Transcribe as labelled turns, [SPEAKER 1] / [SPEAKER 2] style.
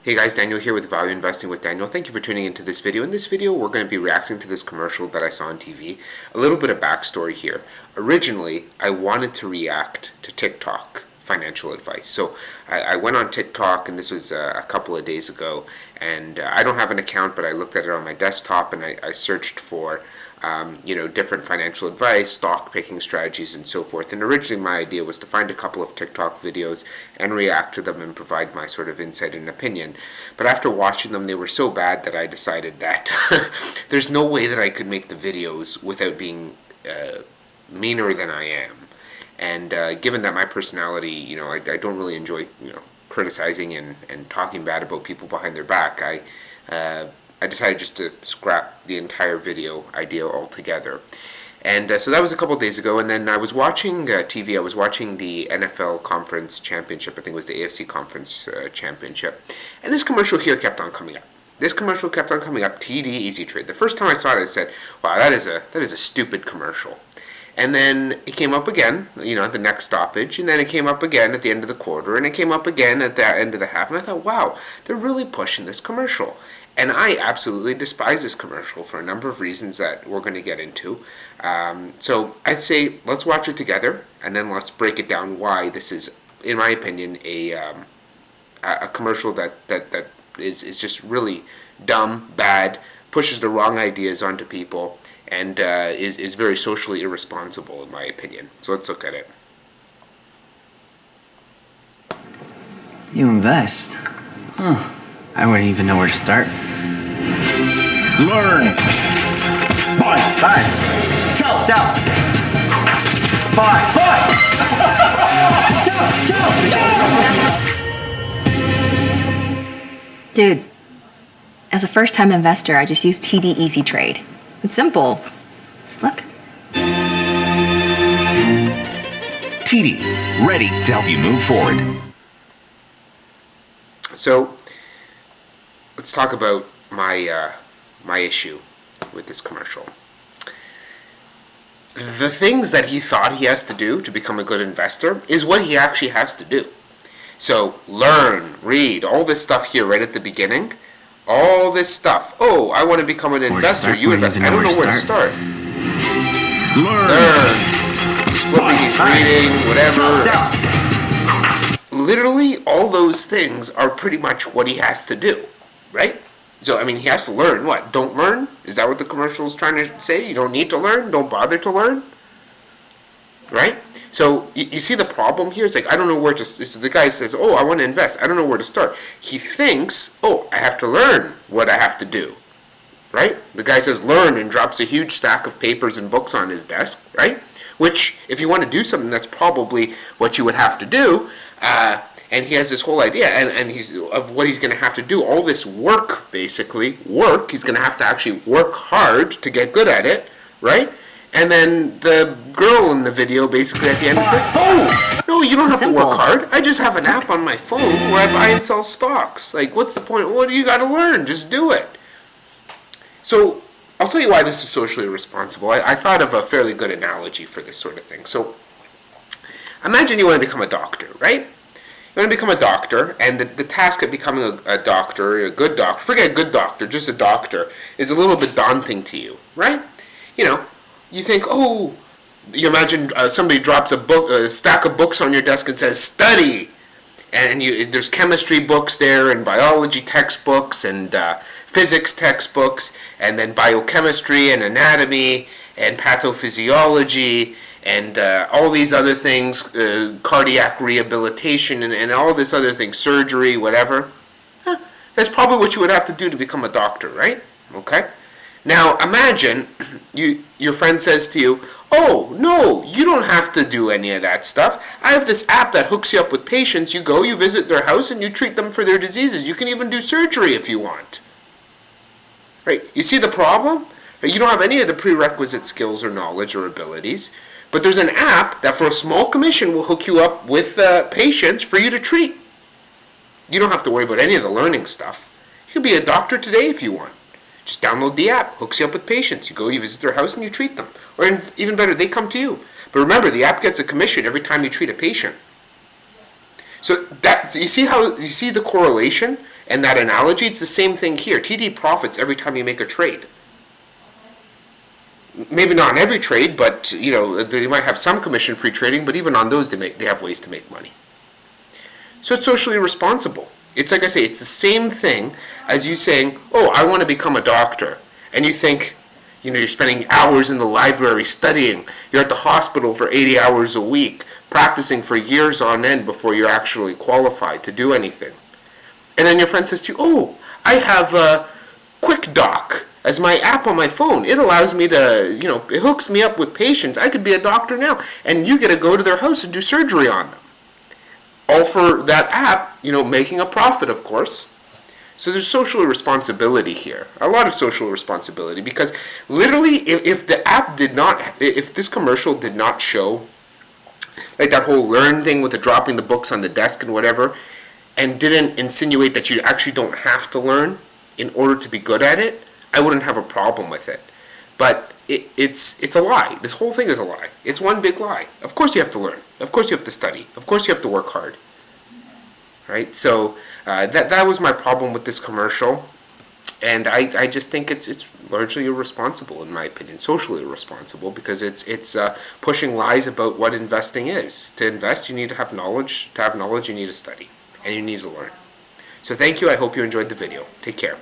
[SPEAKER 1] Hey guys, Daniel here with Value Investing with Daniel. Thank you for tuning into this video. In this video, we're going to be reacting to this commercial that I saw on TV. A little bit of backstory here. Originally, I wanted to react to TikTok financial advice. So I went on TikTok, and this was a couple of days ago, and I don't have an account, but I looked at it on my desktop, and I searched for different financial advice, stock picking strategies, and so forth. And originally my idea was to find a couple of TikTok videos and react to them and provide my sort of insight and opinion. But after watching them, they were so bad that I decided that there's no way that I could make the videos without being meaner than I am. And given that my personality, I don't really enjoy, criticizing and talking bad about people behind their back, I decided just to scrap the entire video idea altogether. And so that was a couple days ago, and then I was watching TV. I was watching the NFL Conference Championship. I think it was the AFC Conference Championship. And this commercial here kept on coming up. TD EasyTrade. The first time I saw it, I said, wow, that is a stupid commercial. And then it came up again, at the next stoppage, and then it came up again at the end of the quarter, and it came up again at the end of the half, and I thought, wow, they're really pushing this commercial. And I absolutely despise this commercial for a number of reasons that we're going to get into. So I'd say let's watch it together, and then let's break it down why this is, in my opinion, a commercial that is just really dumb, bad, pushes the wrong ideas onto people, and is very socially irresponsible, in my opinion. So let's look at it.
[SPEAKER 2] You invest? Huh. I wouldn't even know where to start.
[SPEAKER 3] Learn. Buy.
[SPEAKER 2] Sell. Buy. Sell.
[SPEAKER 4] Dude, as a first-time investor, I just use TD EasyTrade. It's simple. Look.
[SPEAKER 3] TD, ready to help you move forward.
[SPEAKER 1] So let's talk about my issue with this commercial. The things that he thought he has to do to become a good investor is what he actually has to do. So learn, read, all this stuff here right at the beginning. All this stuff. Oh, I want to become an investor. You invest. I don't know where to start. Learn. Flipping, he's reading, whatever. Literally, all those things are pretty much what he has to do, right? So, he has to learn. What? Don't learn? Is that what the commercial is trying to say? You don't need to learn? Don't bother to learn? Right? So, you see the problem here? It's like, I don't know where to... So the guy says, oh, I want to invest. I don't know where to start. He thinks, oh, I have to learn what I have to do. Right? The guy says, learn, and drops a huge stack of papers and books on his desk. Right? Which, if you want to do something, that's probably what you would have to do. And he has this whole idea, and he's of what he's going to have to do. All this work, basically, he's going to have to actually work hard to get good at it, right? And then the girl in the video basically at the end says, oh, no, you don't have to work hard. I just have an app on my phone where I buy and sell stocks. Like, what's the point? What do you got to learn? Just do it. So I'll tell you why this is socially irresponsible. I thought of a fairly good analogy for this sort of thing. So imagine you want to become a doctor, right? You want to become a doctor, and the task of becoming a doctor, a good doctor, forget a good doctor, just a doctor, is a little bit daunting to you, right? You think, oh, you imagine somebody drops a stack of books on your desk and says, study, and there's chemistry books there, and biology textbooks, and physics textbooks, and then biochemistry, and anatomy, and pathophysiology, and all these other things, cardiac rehabilitation, and all this other thing, surgery, whatever. That's probably what you would have to do to become a doctor, right? Okay? Now, imagine your friend says to you, oh, no, you don't have to do any of that stuff. I have this app that hooks you up with patients. You go, you visit their house, and you treat them for their diseases. You can even do surgery if you want. Right? You see the problem? You don't have any of the prerequisite skills or knowledge or abilities. But there's an app that for a small commission will hook you up with patients for you to treat. You don't have to worry about any of the learning stuff. You could be a doctor today if you want. Just download the app, hooks you up with patients. You go, you visit their house, and you treat them. Or even better, they come to you. But remember, the app gets a commission every time you treat a patient. So you see the correlation? and that analogy, it's the same thing here. TD profits every time you make a trade. Maybe not on every trade, but you know, they might have some commission-free trading, but even on those they have ways to make money. So it's socially responsible. It's like I say, it's the same thing as you saying, oh, I want to become a doctor. And you think, you know, you're spending hours in the library studying. You're at the hospital for 80 hours a week, practicing for years on end before you're actually qualified to do anything. And then your friend says to you, oh, I have a QuickDoc as my app on my phone. It allows me to, you know, it hooks me up with patients. I could be a doctor now. And you get to go to their house and do surgery on them. All for that app, you know, making a profit, of course. So there's social responsibility here, a lot of social responsibility, because literally if the app did not, if this commercial did not show, like that whole learn thing with the dropping the books on the desk and whatever, and didn't insinuate that you actually don't have to learn in order to be good at it, I wouldn't have a problem with it. But it's a lie. This whole thing is a lie. It's one big lie. Of course you have to learn. Of course you have to study. Of course you have to work hard. Right? So that was my problem with this commercial. And I just think it's largely irresponsible, in my opinion, socially irresponsible, because it's pushing lies about what investing is. To invest, you need to have knowledge. To have knowledge, you need to study. And you need to learn. So thank you. I hope you enjoyed the video. Take care.